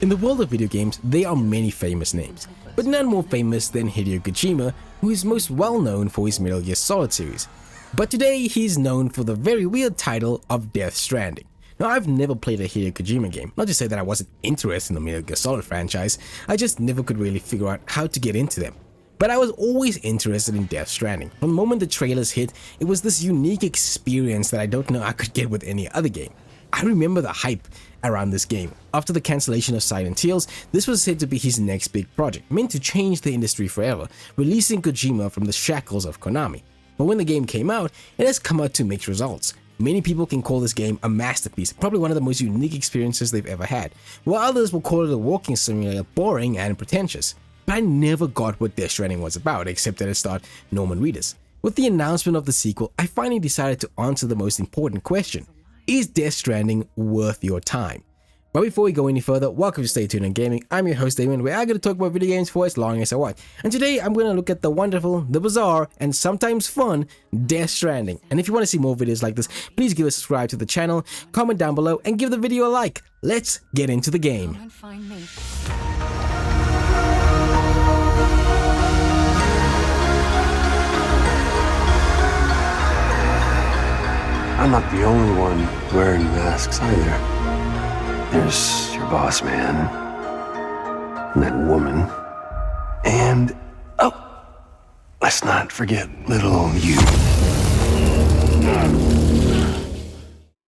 In the world of video games, there are many famous names, but none more famous than Hideo Kojima, who is most well known for his Metal Gear Solid series. But today, he's known for the very weird title of Death Stranding. Now, I've never played a Hideo Kojima game, not to say that I wasn't interested in the Metal Gear Solid franchise, I just never could really figure out how to get into them. But I was always interested in Death Stranding. From the moment the trailers hit, it was this unique experience that I don't know I could get with any other game. I remember the hype around this game. After the cancellation of Silent Hills, this was said to be his next big project, meant to change the industry forever, releasing Kojima from the shackles of Konami. But when the game came out, it has come out to mixed results. Many people can call this game a masterpiece, probably one of the most unique experiences they've ever had, while others will call it a walking simulator boring and pretentious. But I never got what Death Stranding was about, except that it starred Norman Reedus. With the announcement of the sequel, I finally decided to answer the most important question. Is Death Stranding worth your time? But before we go any further, welcome to Stay Tuned on Gaming. I'm your host Damon, where I'm going to talk about video games for as long as I want. And today I'm going to look at the wonderful, the bizarre, and sometimes fun Death Stranding. And if you want to see more videos like this, please give a subscribe to the channel, comment down below, and give the video a like. Let's get into the game. Come and find me. I'm not the only one wearing masks either. There's your boss man, and that woman, and, oh, let's not forget little you.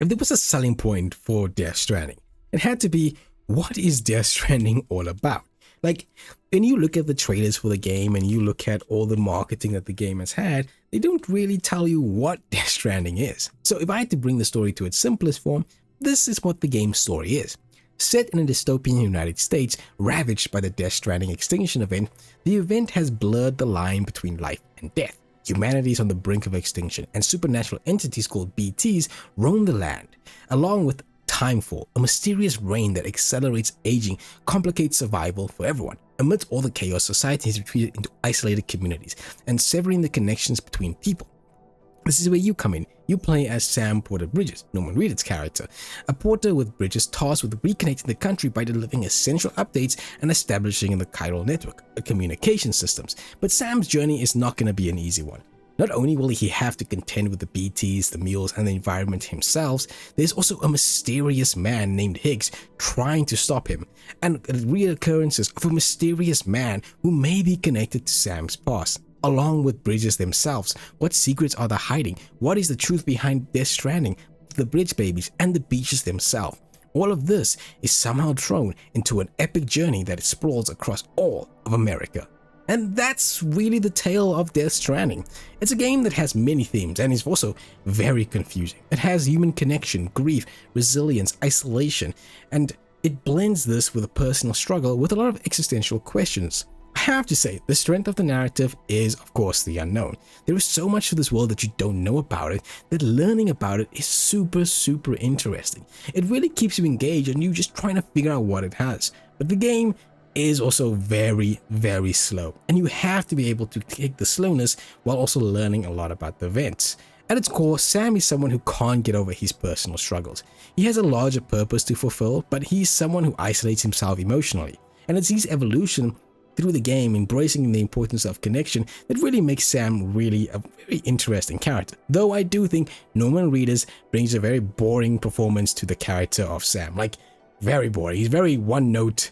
If there was a selling point for Death Stranding, it had to be, what is Death Stranding all about? Like, when you look at the trailers for the game and you look at all the marketing that the game has had, they don't really tell you what Death Stranding is. So if I had to bring the story to its simplest form, this is what the game's story is. Set in a dystopian United States ravaged by the Death Stranding extinction event, the event has blurred the line between life and death. Humanity is on the brink of extinction, and supernatural entities called BTs roam the land, along with timefall, a mysterious rain that accelerates aging, complicates survival for everyone. Amidst all the chaos, society is retreated into isolated communities and severing the connections between people. This is where you come in. You play as Sam Porter Bridges, Norman Reedus' character, a porter with Bridges tasked with reconnecting the country by delivering essential updates and establishing the chiral network, a communication systems. But Sam's journey is not going to be an easy one. Not only will he have to contend with the BTs, the mules, and the environment himself, there's also a mysterious man named Higgs trying to stop him, and reoccurrences of a mysterious man who may be connected to Sam's past. Along with Bridges themselves, what secrets are they hiding? What is the truth behind Death Stranding, the Bridge babies, and the beaches themselves? All of this is somehow thrown into an epic journey that explores across all of America. And that's really the tale of Death Stranding. It's a game that has many themes and is also very confusing. It has human connection, grief, resilience, isolation, and it blends this with a personal struggle with a lot of existential questions. I have to say, the strength of the narrative is, of course, the unknown. There is so much to this world that you don't know about it, that learning about it is super interesting. It really keeps you engaged and you just trying to figure out what it has. But the game is also very slow, and you have to be able to take the slowness while also learning a lot about the events. At its core, Sam is someone who can't get over his personal struggles. He has a larger purpose to fulfill, but he's someone who isolates himself emotionally. And it's his evolution through the game, embracing the importance of connection, that really makes Sam really a very interesting character. Though I do think Norman Reedus brings a very boring performance to the character of Sam. Like, very boring. He's very one-note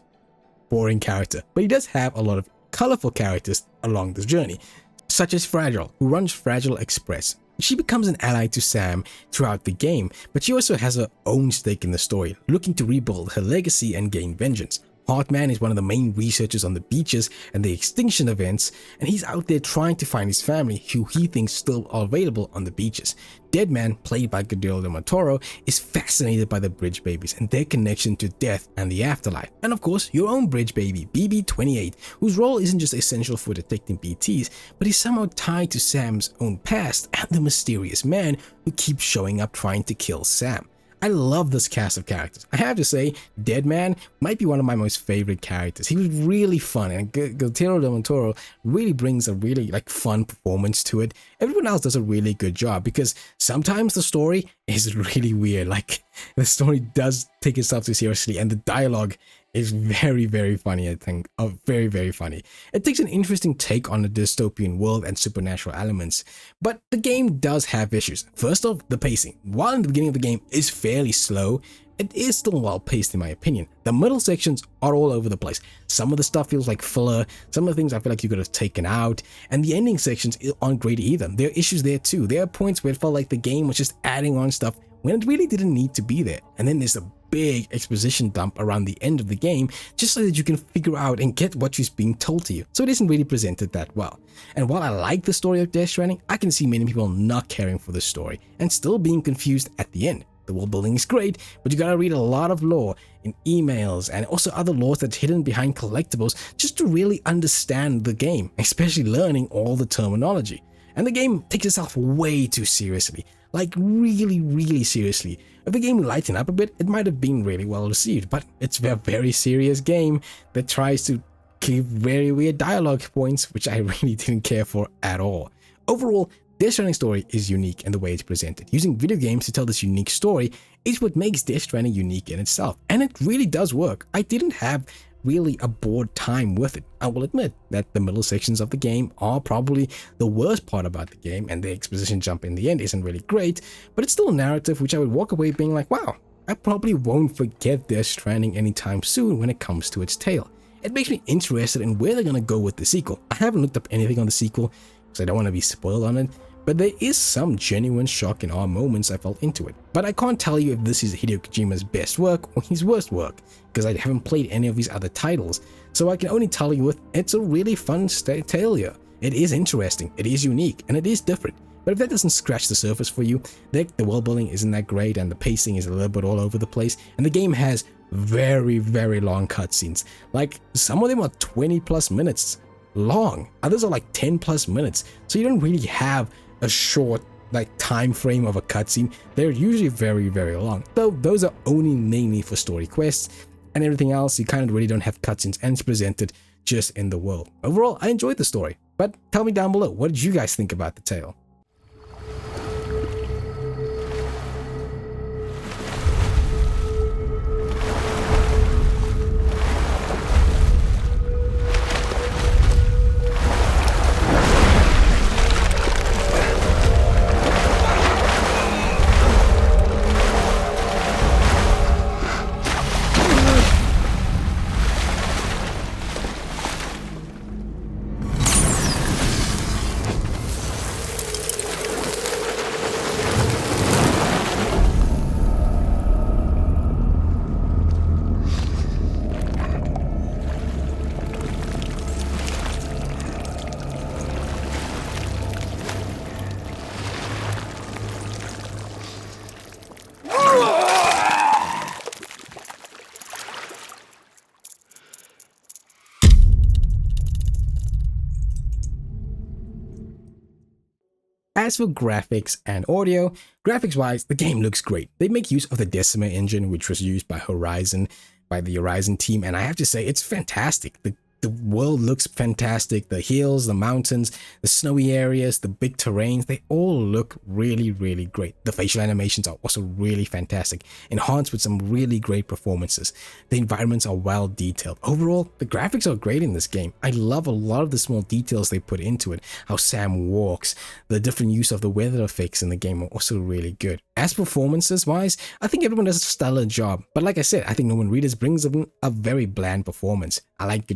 boring character, but he does have a lot of colorful characters along this journey, such as Fragile, who runs Fragile Express. She becomes an ally to Sam throughout the game, but she also has her own stake in the story, looking to rebuild her legacy and gain vengeance. Heartman is one of the main researchers on the beaches and the extinction events, and he's out there trying to find his family, who he thinks still are available on the beaches. Deadman, played by Guillermo del Toro, is fascinated by the Bridge babies and their connection to death and the afterlife. And of course, your own Bridge baby, BB-28, whose role isn't just essential for detecting BTs, but is somehow tied to Sam's own past and the mysterious man who keeps showing up trying to kill Sam. I love this cast of characters. I have to say, Deadman might be one of my most favorite characters. He was really fun, and Guillermo del Toro really brings a really fun performance to it. Everyone else does a really good job, because sometimes the story is really weird. Like, the story does take itself too seriously, and the dialogue is very, very funny, I think. Oh, very, very funny. It takes an interesting take on the dystopian world and supernatural elements, but the game does have issues. First off, the pacing. While in the beginning of the game is fairly slow, it is still well paced in my opinion. The middle sections are all over the place. Some of the stuff feels like filler, some of the things I feel like you could have taken out, and the ending sections aren't great either. There are issues there too. There are points where it felt like the game was just adding on stuff when it really didn't need to be there. And then there's a big exposition dump around the end of the game just so that you can figure out and get what is being told to you. So it isn't really presented that well. And while I like the story of Death Stranding, I can see many people not caring for the story and still being confused at the end. The world building is great, but you gotta read a lot of lore in emails and also other lore that's hidden behind collectibles just to really understand the game, especially learning all the terminology. And the game takes itself way too seriously, like really, really seriously. If the game lightened up a bit, it might have been really well received, but it's a very serious game that tries to give very weird dialogue points, which I really didn't care for at all. Overall, Death Stranding's story is unique in the way it's presented. Using video games to tell this unique story is what makes Death Stranding unique in itself, and it really does work. I didn't have really a bored time with it. I will admit that the middle sections of the game are probably the worst part about the game, and the exposition jump in the end isn't really great, but it's still a narrative which I would walk away being like, wow, I probably won't forget Death Stranding anytime soon when it comes to its tale. It makes me interested in where they're gonna go with the sequel. I haven't looked up anything on the sequel because I don't want to be spoiled on it, but there is some genuine shock and awe moments I felt into it. But I can't tell you if this is Hideo Kojima's best work or his worst work, because I haven't played any of his other titles, so I can only tell you it's a really fun tale here. It is interesting, it is unique, and it is different. But if that doesn't scratch the surface for you, the world building isn't that great and the pacing is a little bit all over the place, and the game has very, very long cutscenes. Like, some of them are 20 plus minutes long, others are like 10 plus minutes, so you don't really have a short time frame of a cutscene. They're usually very, very long, though those are only mainly for story quests, and everything else you kind of really don't have cutscenes, and it's presented just in the world. Overall, I enjoyed the story, but tell me down below, what did you guys think about the tale? As for graphics and audio, graphics-wise, the game looks great. They make use of the Decima engine, which was used by the Horizon team, and I have to say, it's fantastic. The world looks fantastic. The hills, the mountains, the snowy areas, the big terrains, they all look really, really great. The facial animations are also really fantastic, enhanced with some really great performances. The environments are well detailed. Overall, the graphics are great in this game. I love a lot of the small details they put into it. How Sam walks, the different use of the weather effects in the game are also really good. As performances wise, I think everyone does a stellar job. But like I said, I think Norman Reedus brings a very bland performance. I like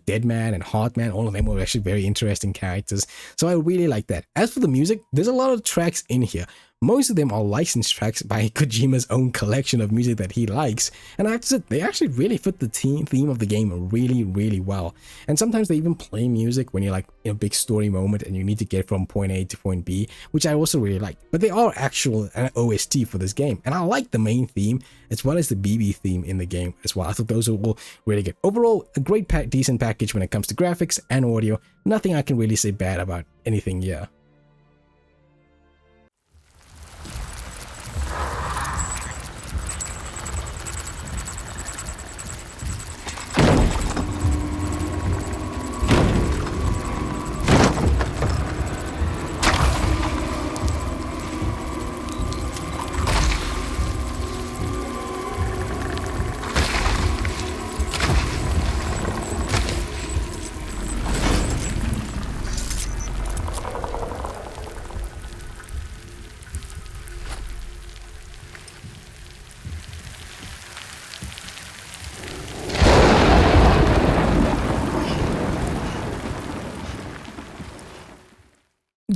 Deadman and Heartman, all of them were actually very interesting characters, so I really like that. As for the music, there's a lot of tracks in here. Most of them are licensed tracks by Kojima's own collection of music that he likes, and I have to say, they actually really fit the theme of the game really, really well. And sometimes they even play music when you're like in a big story moment and you need to get from point A to point B, which I also really like. But they are actual OST for this game, and I like the main theme as well as the BB theme in the game as well. I thought those were all really good. Overall, a great decent package when it comes to graphics and audio. Nothing I can really say bad about anything here.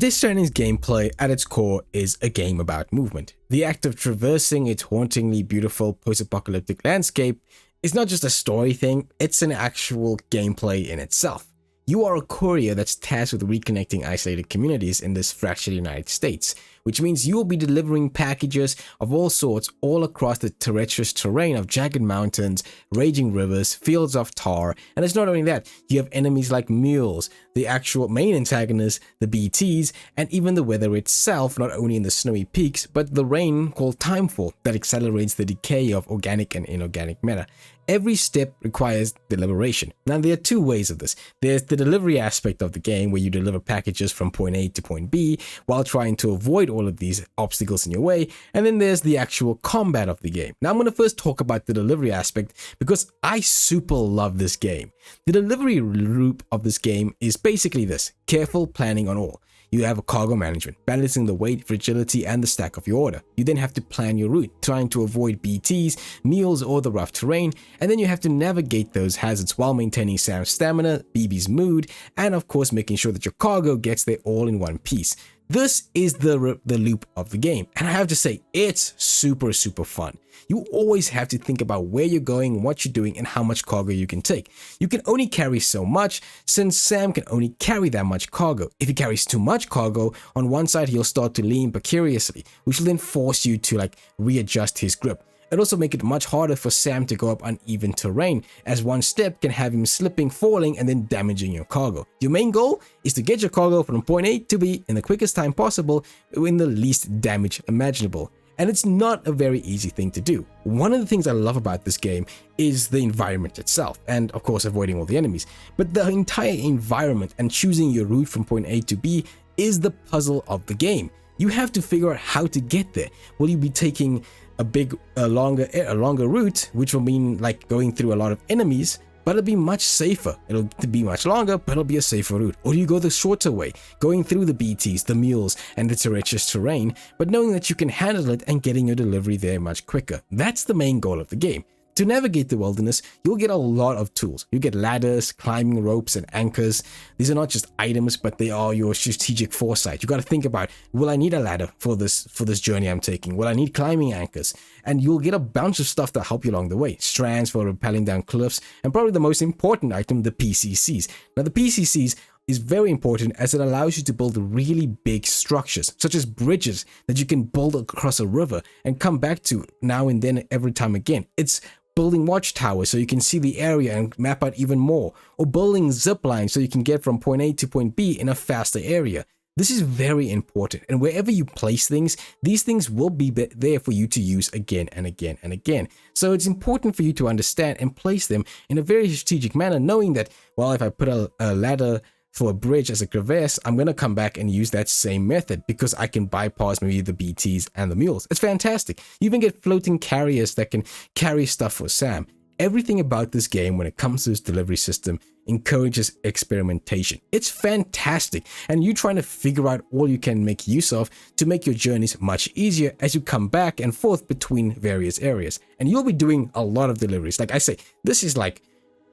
Death Stranding's gameplay at its core is a game about movement. The act of traversing its hauntingly beautiful post-apocalyptic landscape is not just a story thing, it's an actual gameplay in itself. You are a courier that's tasked with reconnecting isolated communities in this fractured United States, which means you will be delivering packages of all sorts all across the treacherous terrain of jagged mountains, raging rivers, fields of tar, and it's not only that, you have enemies like mules, the actual main antagonists, the BTs, and even the weather itself, not only in the snowy peaks, but the rain called timefall that accelerates the decay of organic and inorganic matter. Every step requires deliberation. Now, there are two ways of this. There's the delivery aspect of the game where you deliver packages from point A to point B while trying to avoid all of these obstacles in your way. And then there's the actual combat of the game. Now, I'm going to first talk about the delivery aspect because I super love this game. The delivery loop of this game is basically this: careful planning on all. You have a cargo management, balancing the weight, fragility, and the stack of your order. You then have to plan your route, trying to avoid BTs, mules, or the rough terrain, and then you have to navigate those hazards while maintaining Sam's stamina, BB's mood, and of course making sure that your cargo gets there all in one piece. This is the loop of the game, and I have to say, it's super fun. You always have to think about where you're going, what you're doing, and how much cargo you can take. You can only carry so much, since Sam can only carry that much cargo. If he carries too much cargo, on one side he'll start to lean precariously, which will then force you to readjust his grip. It also makes it much harder for Sam to go up uneven terrain, as one step can have him slipping, falling, and then damaging your cargo. Your main goal is to get your cargo from point A to B in the quickest time possible with the least damage imaginable. And it's not a very easy thing to do. One of the things I love about this game is the environment itself, and of course avoiding all the enemies. But the entire environment and choosing your route from point A to B is the puzzle of the game. You have to figure out how to get there. Will you be taking a longer route, which will mean going through a lot of enemies, but it'll be much safer. It'll be much longer, but it'll be a safer route. Or you go the shorter way, going through the BTs, the mules, and the treacherous terrain, but knowing that you can handle it and getting your delivery there much quicker. That's the main goal of the game. To navigate the wilderness, you'll get a lot of tools. You get ladders, climbing ropes, and anchors. These are not just items, but they are your strategic foresight. You got to think about, will I need a ladder for this journey I'm taking? Will I need climbing anchors? And you'll get a bunch of stuff to help you along the way. Strands for rappelling down cliffs, and probably the most important item, the PCCs. Now, the PCCs is very important as it allows you to build really big structures, such as bridges that you can build across a river and come back to now and then every time again. It's building watchtowers so you can see the area and map out even more, or building zip lines so you can get from point A to point B in a faster area. This is very important, and wherever you place things, these things will be there for you to use again and again and again. So it's important for you to understand and place them in a very strategic manner, knowing that, well, if I put a ladder for a bridge as a crevasse, I'm going to come back and use that same method because I can bypass maybe the BTs and the mules. It's fantastic. You even get floating carriers that can carry stuff for Sam. Everything about this game when it comes to its delivery system encourages experimentation. It's fantastic, and you trying to figure out all you can make use of to make your journeys much easier as you come back and forth between various areas. And you'll be doing a lot of deliveries. Like I say, this is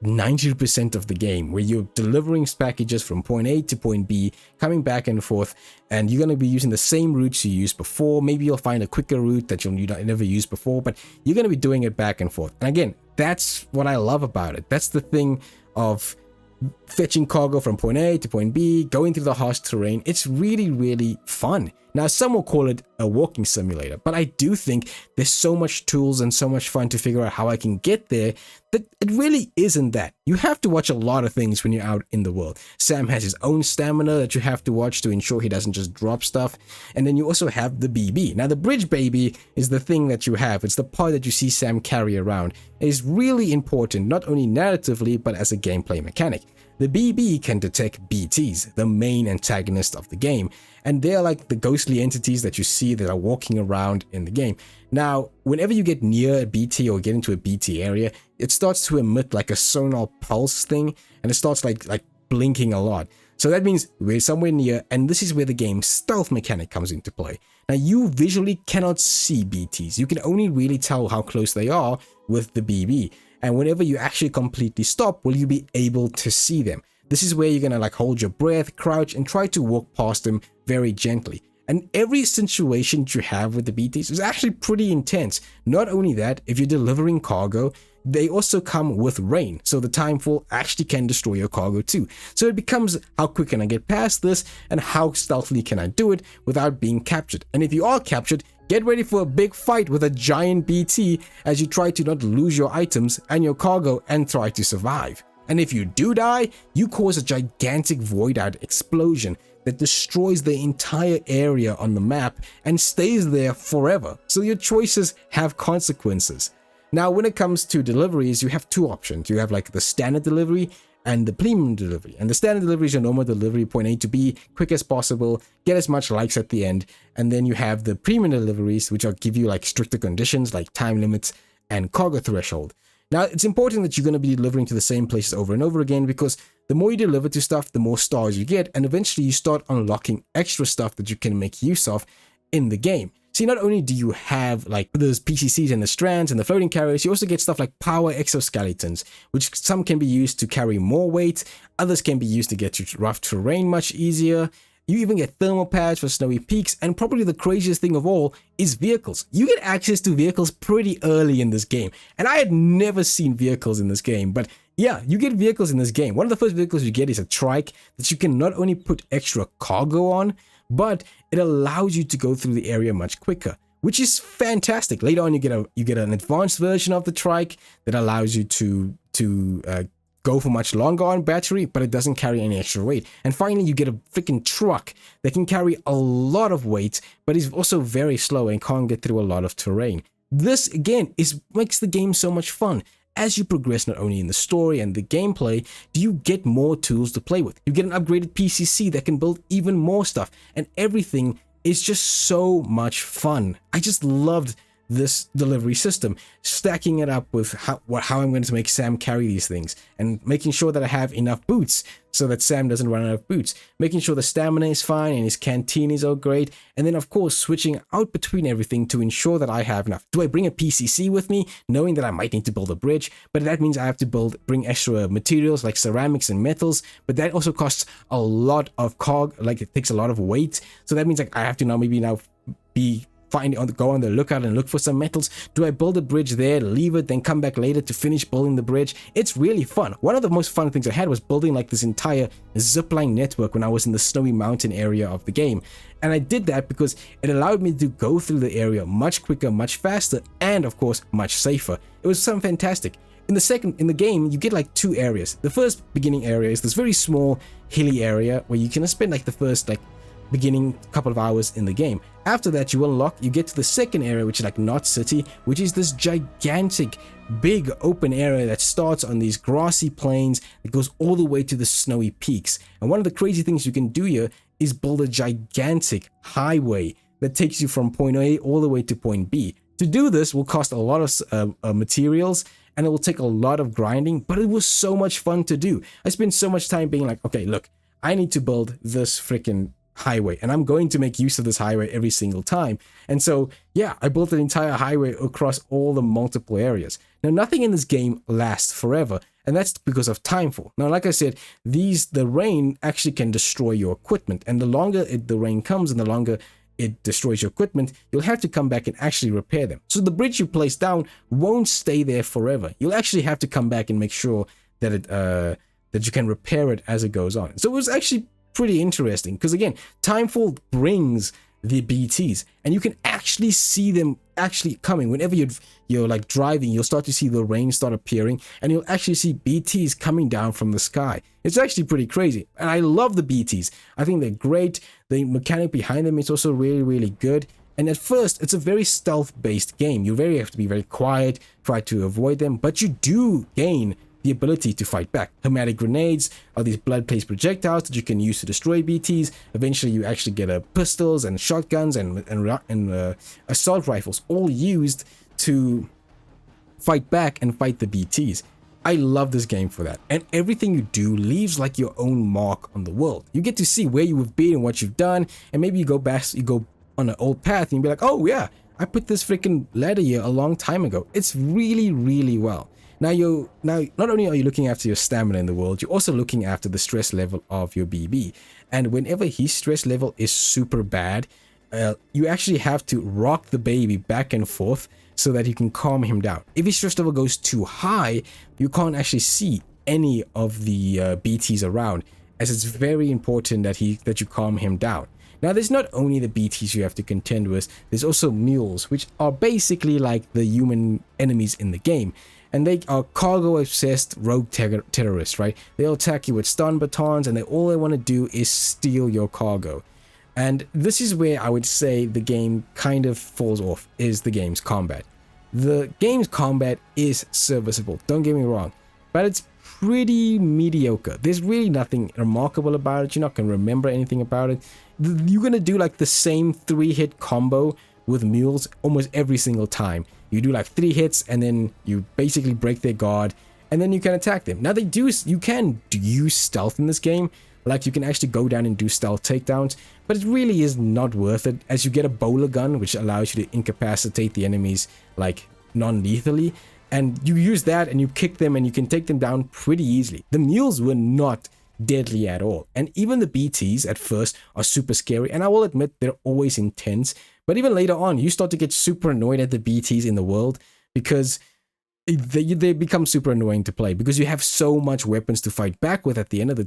90% of the game where you're delivering packages from point A to point B, coming back and forth, and you're going to be using the same routes you used before. Maybe you'll find a quicker route that you never used before, but you're going to be doing it back and forth. And again, that's what I love about it. That's the thing of fetching cargo from point A to point B, going through the harsh terrain. It's really fun. Now, some will call it a walking simulator, but I do think there's so much tools and so much fun to figure out how I can get there that it really isn't that. You have to watch a lot of things when you're out in the world. Sam has his own stamina that you have to watch to ensure he doesn't just drop stuff. And then you also have the BB. Now, the bridge baby is the thing that you have. It's the part that you see Sam carry around. It is really important, not only narratively, but as a gameplay mechanic. The BB can detect BTs, the main antagonist of the game, and they're like the ghostly entities that you see that are walking around in the game. Now, whenever you get near a BT or get into a BT area, it starts to emit like a sonar pulse thing, and it starts like blinking a lot. So that means we're somewhere near, and this is where the game's stealth mechanic comes into play. Now, you visually cannot see BTs. You can only really tell how close they are with the BB. And whenever you actually completely stop, will you be able to see them? This is where you're gonna like hold your breath, crouch, and try to walk past them very gently. And every situation you have with the BTs is actually pretty intense. Not only that, if you're delivering cargo, they also come with rain, so the timefall actually can destroy your cargo too. So it becomes, how quick can I get past this, and how stealthily can I do it without being captured? And if you are captured, get ready for a big fight with a giant BT as you try to not lose your items and your cargo and try to survive. And if you do die, you cause a gigantic void-out explosion that destroys the entire area on the map and stays there forever. So your choices have consequences. Now, when it comes to deliveries, you have two options. You have like the standard delivery and the premium delivery. And the standard delivery is your normal delivery, point A to B, quick as possible, get as much likes at the end. And then you have the premium deliveries, which will give you like stricter conditions like time limits and cargo threshold. Now, it's important that you're going to be delivering to the same places over and over again, because the more you deliver to stuff, the more stars you get, and eventually you start unlocking extra stuff that you can make use of in the game. See, not only do you have like those PCCs and the strands and the floating carriers, you also get stuff like power exoskeletons, which some can be used to carry more weight, others can be used to get to rough terrain much easier. You even get thermal pads for snowy peaks, and probably the craziest thing of all is vehicles. You get access to vehicles pretty early in this game, and I had never seen vehicles in this game, but yeah, you get vehicles in this game. One of the first vehicles you get is a trike that you can not only put extra cargo on, but it allows you to go through the area much quicker, which is fantastic. Later on, you get an advanced version of the trike that allows you to go for much longer on battery, but it doesn't carry any extra weight. And finally, you get a freaking truck that can carry a lot of weight, but is also very slow and can't get through a lot of terrain. This again makes the game so much fun. As you progress not only in the story and the gameplay, do you get more tools to play with. You get an upgraded PCC that can build even more stuff, and everything is just so much fun. I just loved this delivery system, stacking it up with how I'm going to make Sam carry these things, and making sure that I have enough boots so that Sam doesn't run out of boots, making sure the stamina is fine and his canteen is all great, and then of course switching out between everything to ensure that I have enough. Do I bring a PCC with me, knowing that I might need to build a bridge, but that means I have to bring extra materials like ceramics and metals, but that also costs a lot of like it takes a lot of weight, so that means like I have to go on the lookout and look for some metals. Do I build a bridge there, leave it, then come back later to finish building the bridge? It's really fun. One of the most fun things I had was building like this entire zipline network when I was in the snowy mountain area of the game. And I did that because it allowed me to go through the area much quicker, much faster, and of course, much safer. It was something fantastic. In the game, you get like two areas. The first beginning area is this very small hilly area where you can spend like the first beginning couple of hours in the game. After that, you get to the second area, which is like Knot City, which is this gigantic big open area that starts on these grassy plains that goes all the way to the snowy peaks. And one of the crazy things you can do here is build a gigantic highway that takes you from point A all the way to point B. To do this will cost a lot of materials, and it will take a lot of grinding, but it was so much fun to do. I spent so much time being like, okay, look, I need to build this freaking highway, and I'm going to make use of this highway every single time. And so yeah, I built an entire highway across all the multiple areas. Now, nothing in this game lasts forever, and that's because of timefall. Now, like I said, the rain actually can destroy your equipment, and the longer the rain comes and the longer it destroys your equipment, you'll have to come back and actually repair them. So the bridge you place down won't stay there forever. You'll actually have to come back and make sure that that you can repair it as it goes on. So it was actually pretty interesting, because again, timefall brings the BTs, and you can actually see them actually coming. Whenever you're like driving, you'll start to see the rain start appearing, and you'll actually see BTs coming down from the sky. It's actually pretty crazy, and I love the BTs. I think they're great. The mechanic behind them is also really, really good. And at first, it's a very stealth-based game. You have to be very quiet, try to avoid them, but you do gain the ability to fight back. Hermetic grenades are these blood-placed projectiles that you can use to destroy BTs. Eventually, you actually get pistols and shotguns and assault rifles, all used to fight back and fight the BTs. I love this game for that. And everything you do leaves like your own mark on the world. You get to see where you have been and what you've done, and maybe you go on an old path and you be like, oh yeah, I put this freaking ladder here a long time ago. It's really, really well. Now not only are you looking after your stamina in the world, you're also looking after the stress level of your BB. And whenever his stress level is super bad, you actually have to rock the baby back and forth so that you can calm him down. If his stress level goes too high, you can't actually see any of the BTs around, as it's very important that you calm him down. Now, there's not only the BTs you have to contend with, there's also mules, which are basically like the human enemies in the game. And they are cargo-obsessed rogue terrorists, right? They'll attack you with stun batons, and all they want to do is steal your cargo. And this is where I would say the game kind of falls off, is the game's combat. The game's combat is serviceable, don't get me wrong, but it's pretty mediocre. There's really nothing remarkable about it. You're not going to remember anything about it. You're going to do like the same 3-hit combo with mules almost every single time. You do like 3 hits and then you basically break their guard and then you can attack them. Now you can use stealth in this game. Like you can actually go down and do stealth takedowns, but it really is not worth it, as you get a bowler gun which allows you to incapacitate the enemies like non-lethally, and you use that and you kick them and you can take them down pretty easily. The mules were not deadly at all, and even the BTs at first are super scary, and I will admit they're always intense, but even later on you start to get super annoyed at the BTs in the world because they become super annoying to play, because you have so much weapons to fight back with at the end of the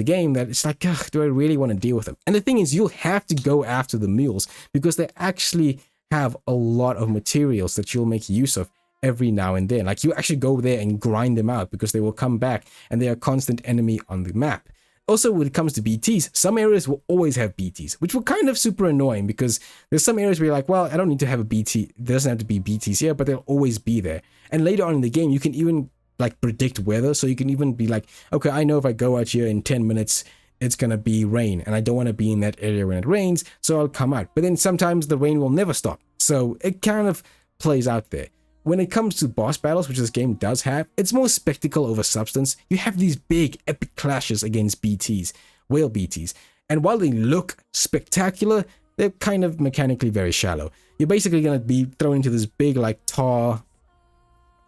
game, that it's like, ugh, do I really want to deal with them? And the thing is, you'll have to go after the mules because they actually have a lot of materials that you'll make use of every now and then. Like you actually go there and grind them out because they will come back and they are a constant enemy on the map. Also, when it comes to BTs, some areas will always have BTs, which were kind of super annoying because there's some areas where you're like, well, I don't need to have a BT. There doesn't have to be BTs here, but they'll always be there. And later on in the game, you can even like predict weather. So you can even be like, okay, I know if I go out here in 10 minutes, it's going to be rain. And I don't want to be in that area when it rains, so I'll come out. But then sometimes the rain will never stop. So it kind of plays out there. When it comes to boss battles, which this game does have, it's more spectacle over substance. You have these big epic clashes against BTs, whale BTs, and while they look spectacular, they're kind of mechanically very shallow. You're basically going to be thrown into this big like tar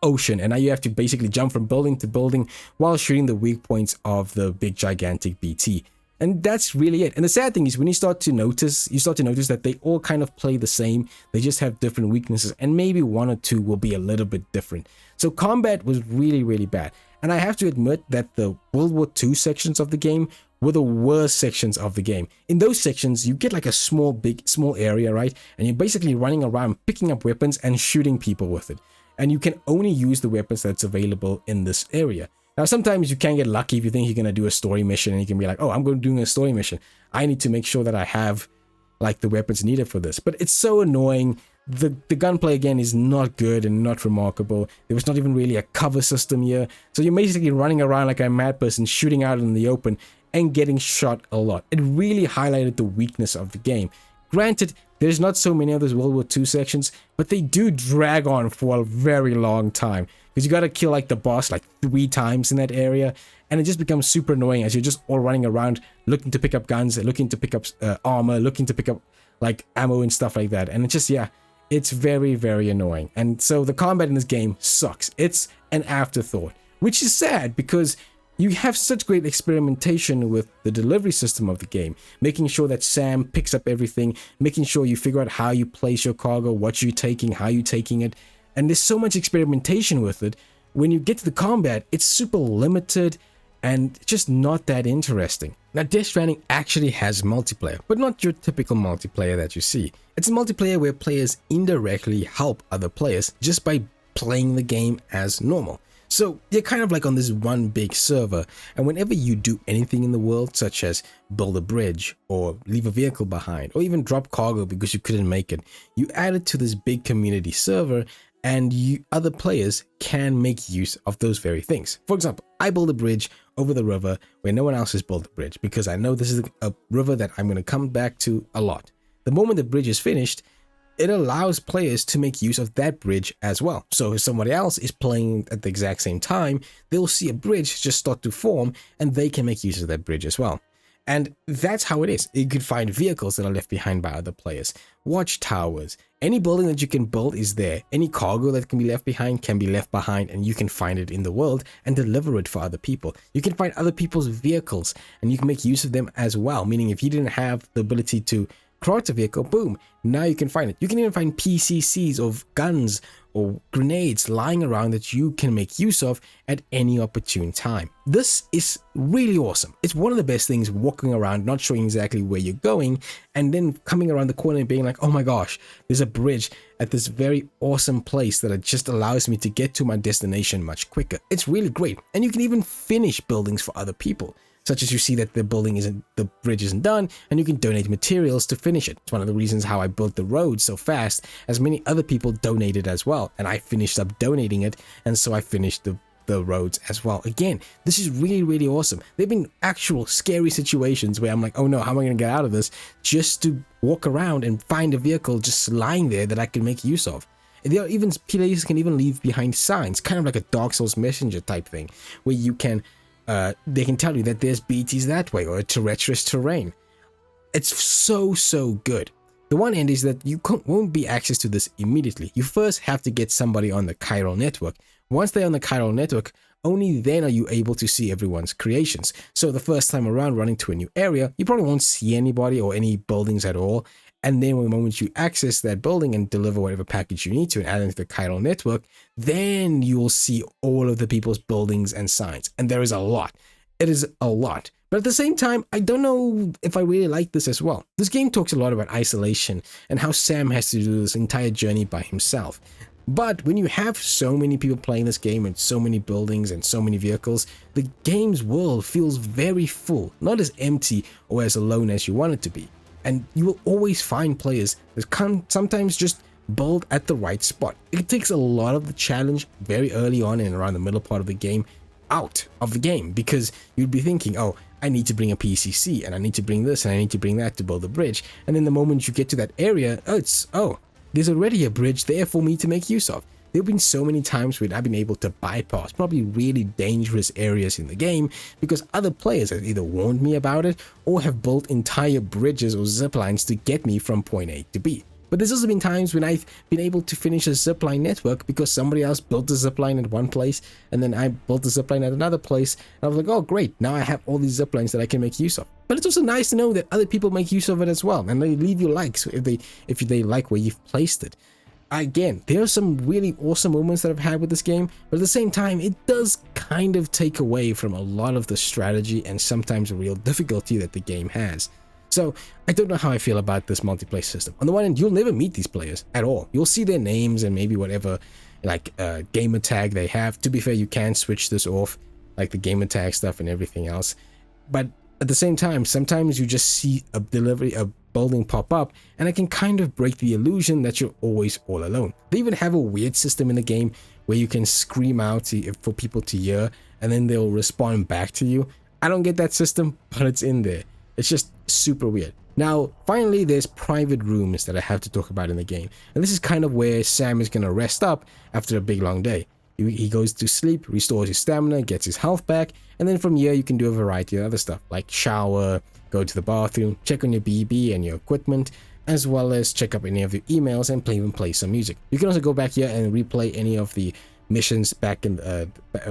ocean, and now you have to basically jump from building to building while shooting the weak points of the big gigantic BT. And that's really it. And the sad thing is, when you start to notice that they all kind of play the same. They just have different weaknesses, and maybe one or two will be a little bit different. So combat was really, really bad. And I have to admit that the World War II sections of the game were the worst sections of the game. In those sections, you get like a small area, right? And you're basically running around picking up weapons and shooting people with it. And you can only use the weapons that's available in this area. Now, sometimes you can get lucky if you think you're going to do a story mission and you can be like, oh, I'm going to do a story mission. I need to make sure that I have like the weapons needed for this. But it's so annoying. The gunplay, again, is not good and not remarkable. There was not even really a cover system here. So you're basically running around like a mad person, shooting out in the open and getting shot a lot. It really highlighted the weakness of the game. Granted, there's not so many of those World War II sections, but they do drag on for a very long time. Because you got to kill like the boss like 3 times in that area, and it just becomes super annoying as you're just all running around looking to pick up guns, looking to pick up armor, looking to pick up like ammo and stuff like that. And it's just, yeah, it's very, very annoying. And so the combat in this game sucks. It's an afterthought, which is sad because you have such great experimentation with the delivery system of the game, making sure that Sam picks up everything, making sure you figure out how you place your cargo, what you're taking, how you're taking it. And there's so much experimentation with it. When you get to the combat, it's super limited and just not that interesting. Now, Death Stranding actually has multiplayer, but not your typical multiplayer that you see. It's a multiplayer where players indirectly help other players just by playing the game as normal. So you're kind of like on this one big server, and whenever you do anything in the world, such as build a bridge or leave a vehicle behind or even drop cargo because you couldn't make it, you add it to this big community server, and other players can make use of those very things. For example, I build a bridge over the river where no one else has built a bridge because I know this is a river that I'm going to come back to a lot. The moment the bridge is finished, it allows players to make use of that bridge as well. So if somebody else is playing at the exact same time, they'll see a bridge just start to form and they can make use of that bridge as well. And that's how it is. You could find vehicles that are left behind by other players, watchtowers, any building that you can build is there. Any cargo that can be left behind can be left behind, and you can find it in the world and deliver it for other people. You can find other people's vehicles and you can make use of them as well, meaning if you didn't have the ability to craft a vehicle, boom, now you can find it. You can even find PCCs of guns or grenades lying around that you can make use of at any opportune time. This is really awesome. It's one of the best things, walking around, not showing exactly where you're going, and then coming around the corner and being like, oh my gosh, there's a bridge at this very awesome place that it just allows me to get to my destination much quicker. It's really great. And you can even finish buildings for other people, such as you see that the bridge isn't done, and you can donate materials to finish it. It's one of the reasons how I built the road so fast, as many other people donated as well, and I finished up donating it, and so I finished the roads as well. Again, this is really, really awesome. There have been actual scary situations where I'm like, oh no, how am I going to get out of this? Just to walk around and find a vehicle just lying there that I can make use of. And there are even players can even leave behind signs, kind of like a Dark Souls messenger type thing, where you can they can tell you that there's BTs that way or a treacherous terrain. It's so good. The one end is that you won't be access to this immediately. You first have to get somebody on the chiral network. Once they're on the chiral network, only then are you able to see everyone's creations. So the first time around running to a new area, you probably won't see anybody or any buildings at all. And then the moment you access that building and deliver whatever package you need to and add into the chiral network, then you will see all of the people's buildings and signs. And there is a lot. It is a lot. But at the same time, I don't know if I really like this as well. This game talks a lot about isolation and how Sam has to do this entire journey by himself. But when you have so many people playing this game and so many buildings and so many vehicles, the game's world feels very full, not as empty or as alone as you want it to be. And you will always find players that can sometimes just build at the right spot. It takes a lot of the challenge very early on and around the middle part of the game out of the game, because you'd be thinking, oh, I need to bring a PCC and I need to bring this and I need to bring that to build a bridge. And then the moment you get to that area, there's already a bridge there for me to make use of. There have been so many times when I've been able to bypass probably really dangerous areas in the game because other players have either warned me about it or have built entire bridges or zip lines to get me from point A to B. But there's also been times when I've been able to finish a zipline network because somebody else built a zipline at one place and then I built a zipline at another place. And I was like, oh great, now I have all these ziplines that I can make use of. But it's also nice to know that other people make use of it as well, and they leave you likes if they like where you've placed it. Again, there are some really awesome moments that I've had with this game, but at the same time, it does kind of take away from a lot of the strategy and sometimes real difficulty that the game has. So I don't know how I feel about this multiplayer system. On the one hand, you'll never meet these players at all. You'll see their names and maybe whatever like gamer tag they have. To be fair, you can switch this off, like the gamer tag stuff and everything else. But at the same time, sometimes you just see a building pop up and it can kind of break the illusion that you're always all alone. They even have a weird system in the game where you can scream out for people to hear and then they'll respond back to you. I don't get that system, but it's in there. It's just super weird. Now, finally, there's private rooms that I have to talk about in the game. And this is kind of where Sam is going to rest up after a big long day. He goes to sleep, restores his stamina, gets his health back, and then from here you can do a variety of other stuff like shower, go to the bathroom, check on your BB and your equipment, as well as check up any of your emails and even play some music. You can also go back here and replay any of the missions back in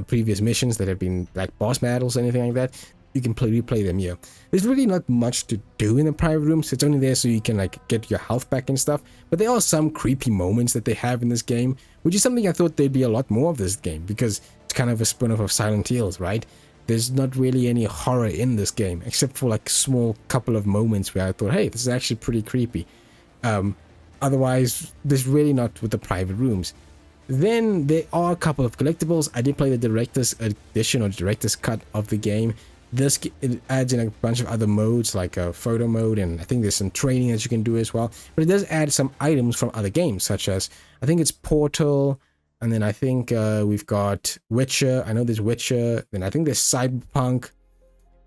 previous missions that have been like boss battles or anything like that. You can replay them here. There's really not much to do in the private rooms. It's only there so you can like get your health back and stuff. But there are some creepy moments that they have in this game, which is something I thought there'd be a lot more of this game because it's kind of a spin-off of Silent Hills, right? There's not really any horror in this game except for like small couple of moments where I thought, hey, this is actually pretty creepy. Otherwise, there's really not with the private rooms. Then there are a couple of collectibles. I did play the director's edition or director's cut of the game. This it adds in a bunch of other modes like a photo mode, and I think there's some training that you can do as well. But it does add some items from other games, such as I think it's Portal, and then I think we've got Witcher. I know there's Witcher. Then I think there's Cyberpunk,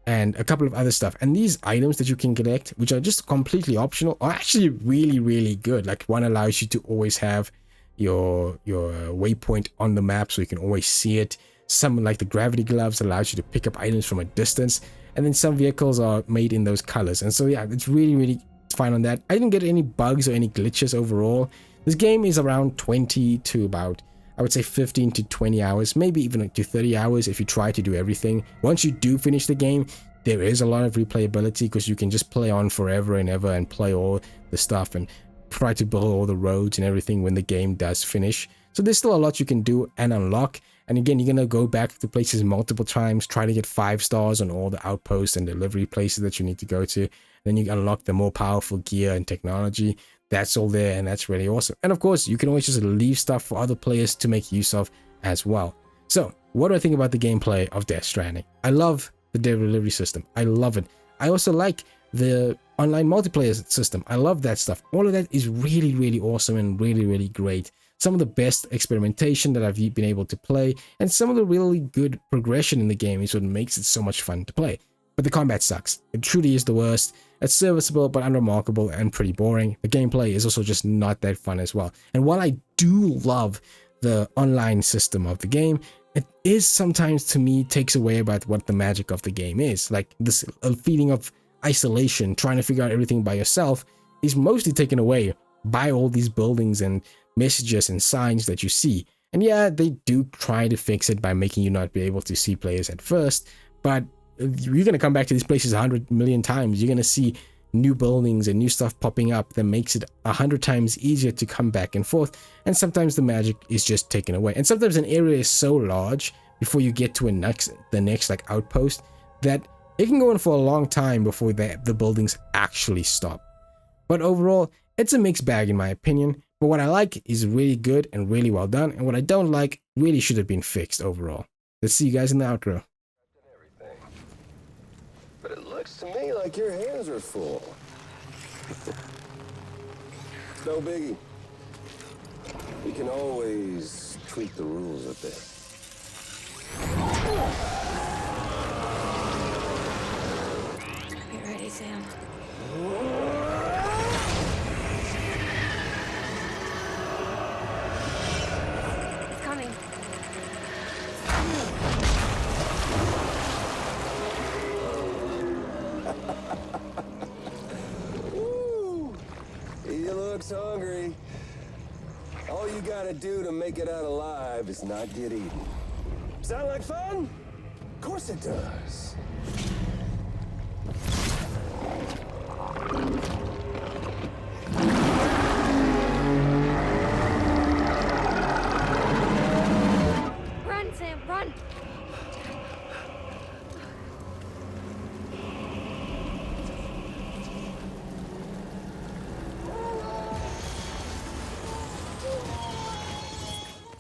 and a couple of other stuff. And these items that you can collect, which are just completely optional, are actually really, really good. Like one allows you to always have your waypoint on the map, so you can always see it. Some, like the gravity gloves, allows you to pick up items from a distance, and then some vehicles are made in those colors. And so yeah, it's really fine on that. I didn't get any bugs or any glitches overall. This game is around 20 to about, I would say 15 to 20 hours, maybe even to 30 hours if you try to do everything. Once you do finish the game, there is a lot of replayability because you can just play on forever and ever and play all the stuff and try to build all the roads and everything when the game does finish. So there's still a lot you can do and unlock. And again, you're going to go back to places multiple times, try to get 5 stars on all the outposts and delivery places that you need to go to. Then you unlock the more powerful gear and technology. That's all there, and that's really awesome. And of course, you can always just leave stuff for other players to make use of as well. So, what do I think about the gameplay of Death Stranding? I love the delivery system. I love it. I also like the online multiplayer system. I love that stuff. All of that is really awesome and really great. Some of the best experimentation that I've been able to play, and some of the really good progression in the game is what makes it so much fun to play. But the combat sucks. It truly is the worst. It's serviceable but unremarkable and pretty boring. The gameplay is also just not that fun as well. And while I do love the online system of the game, it is sometimes, to me, takes away about what the magic of the game is. Like this feeling of isolation, trying to figure out everything by yourself, is mostly taken away by all these buildings and messages and signs that you see. And yeah, they do try to fix it by making you not be able to see players at first, but you're going to come back to these places 100 million times. You're going to see new buildings and new stuff popping up that makes it 100 times easier to come back and forth. And sometimes the magic is just taken away. And sometimes an area is so large before you get to the next like outpost that it can go on for a long time before the buildings actually stop. But overall, it's a mixed bag in my opinion. But what I like is really good and really well done. And what I don't like really should have been fixed overall. Let's see you guys in the outro. But it looks to me like your hands are full. It's no biggie. We can always tweak the rules a bit. Get ready, Sam. It's coming. He looks hungry. All you gotta do to make it out alive is not get eaten. Sound like fun? Of course it does. Run, Sam, run!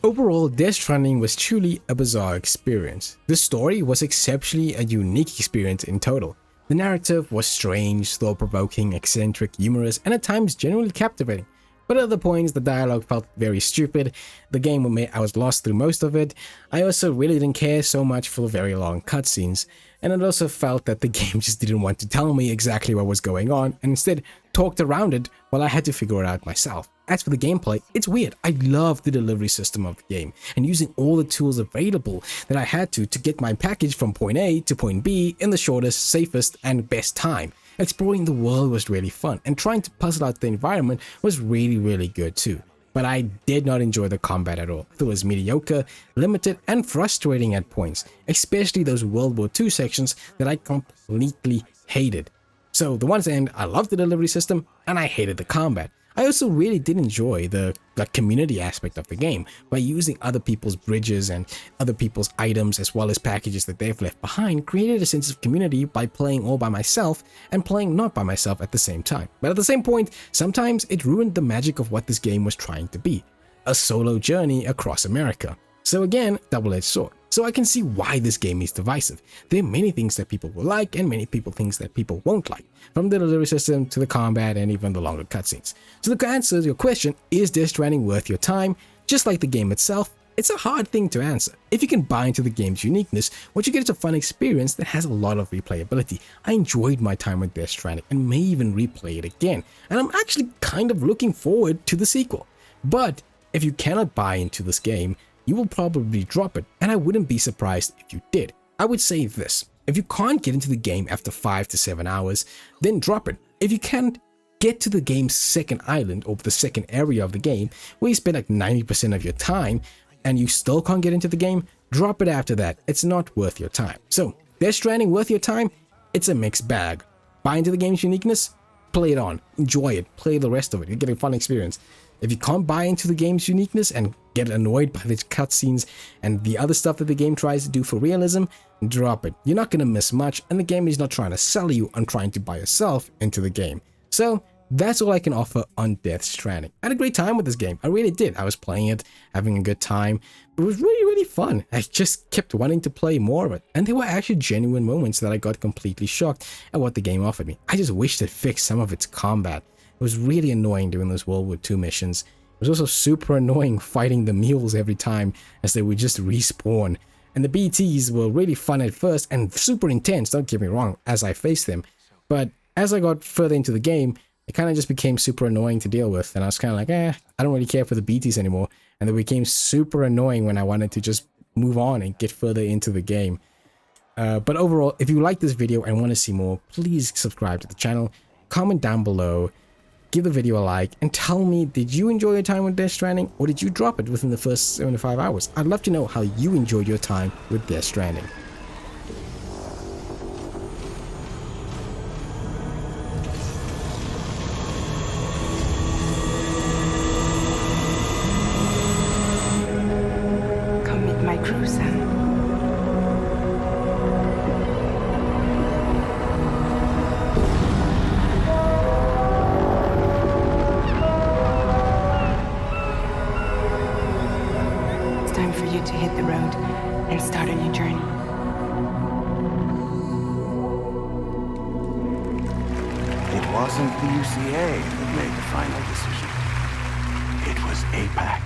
Overall, Death Stranding was truly a bizarre experience. The story was exceptionally a unique experience in total. The narrative was strange, thought-provoking, eccentric, humorous, and at times genuinely captivating. But at other points, the dialogue felt very stupid. The game, I was lost through most of it. I also really didn't care so much for the very long cutscenes. And it also felt that the game just didn't want to tell me exactly what was going on, and instead talked around it while I had to figure it out myself. As for the gameplay, it's weird. I love the delivery system of the game, and using all the tools available that I had to get my package from point A to point B in the shortest, safest, and best time. Exploring the world was really fun, and trying to puzzle out the environment was really good too. But I did not enjoy the combat at all. It was mediocre, limited, and frustrating at points, especially those World War II sections that I completely hated. So the one's end, I loved the delivery system, and I hated the combat. I also really did enjoy the community aspect of the game by using other people's bridges and other people's items as well as packages that they've left behind, created a sense of community by playing all by myself and playing not by myself at the same time. But at the same point, sometimes it ruined the magic of what this game was trying to be, a solo journey across America. So again, double-edged sword. So I can see why this game is divisive. There are many things that people will like and many things that people won't like, from the delivery system to the combat and even the longer cutscenes. So to answer your question, is Death Stranding worth your time? Just like the game itself, it's a hard thing to answer. If you can buy into the game's uniqueness, what you get is a fun experience that has a lot of replayability. I enjoyed my time with Death Stranding and may even replay it again, and I'm actually kind of looking forward to the sequel. But if you cannot buy into this game, you will probably drop it, and I wouldn't be surprised if you did. I would say this: if you can't get into the game after 5 to 7 hours, then drop it. If you can't get to the game's second island or the second area of the game, where you spend like 90% of your time, and you still can't get into the game, drop it after that. It's not worth your time. So, Death Stranding worth your time? It's a mixed bag. Buy into the game's uniqueness? Play it on, enjoy it, play the rest of it, you get a fun experience. If you can't buy into the game's uniqueness and get annoyed by the cutscenes and the other stuff that the game tries to do for realism, drop it. You're not going to miss much, and the game is not trying to sell you on trying to buy yourself into the game. So that's all I can offer on Death Stranding. I had a great time with this game. I really did. I was playing it, having a good time. It was really, really fun. I just kept wanting to play more of it. And there were actually genuine moments that I got completely shocked at what the game offered me. I just wished it fixed some of its combat. It was really annoying doing those World War II missions. It was also super annoying fighting the mules every time, as they would just respawn. And the BTs were really fun at first and super intense, don't get me wrong, as I faced them. But as I got further into the game, it kind of just became super annoying to deal with. And I was kind of like, I don't really care for the BTs anymore. And they became super annoying when I wanted to just move on and get further into the game. But overall, if you like this video and want to see more, please subscribe to the channel, comment down below, give the video a like, and tell me, did you enjoy your time with Death Stranding, or did you drop it within the first 75 hours? I'd love to know how you enjoyed your time with Death Stranding. Come meet my crew, Sam. Time for you to hit the road and start a new journey. It wasn't the UCA that made the final decision. It was APAC,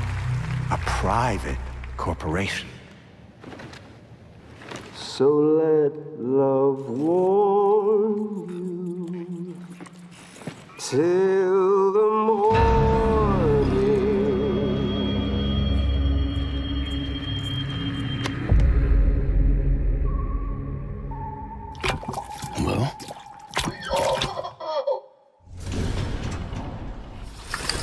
a private corporation. So let love warm you till